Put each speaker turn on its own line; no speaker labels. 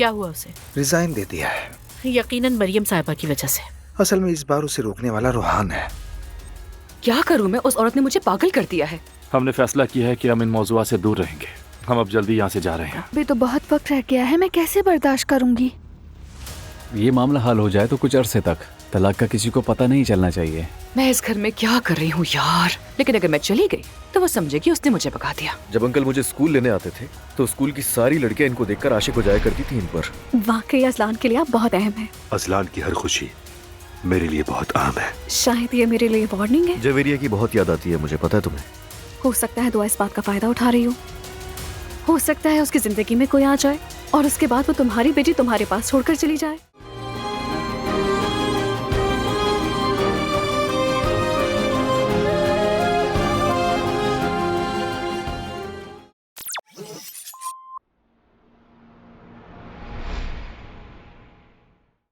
क्या हुआ उसे?
रिजाइन दे दिया है।
यकीनन मरियम साहिबा की वजह से।
असल में इस बार उसे रोकने वाला रूहान है।
क्या करूं मैं, उस औरत ने मुझे पागल कर दिया है।
हमने फैसला किया है कि हम इन मौजुआ से दूर रहेंगे। हम अब जल्दी यहाँ से जा रहे हैं।
अभी तो बहुत वक्त रह गया है, मैं कैसे बर्दाश्त करूंगी।
ये मामला हल हो जाए तो कुछ अरसे तक तलाक का किसी को पता नहीं चलना चाहिए।
मैं इस घर में क्या कर रही हूँ यार। लेकिन अगर मैं चली गई तो वो समझेगी उसने मुझे भगा दिया।
जब अंकल मुझे स्कूल लेने आते थे तो स्कूल की सारी लड़कियां इनको देखकर आशिक हो जाया करती थी इन पर।
वाकई अजलान के लिए आप बहुत अहम हैं।
अजलान की हर खुशी मेरे लिए बहुत अहम है।
शायद ये मेरे लिए वार्निंग है।
जवेरिया की बहुत याद आती है मुझे, पता है तुम्हें।
हो सकता है दुआ इस बात का फायदा उठा रही हो सकता है उसकी जिंदगी में कोई आ जाए और उसके बाद वो तुम्हारी बेटी तुम्हारे पास छोड़कर चली जाए।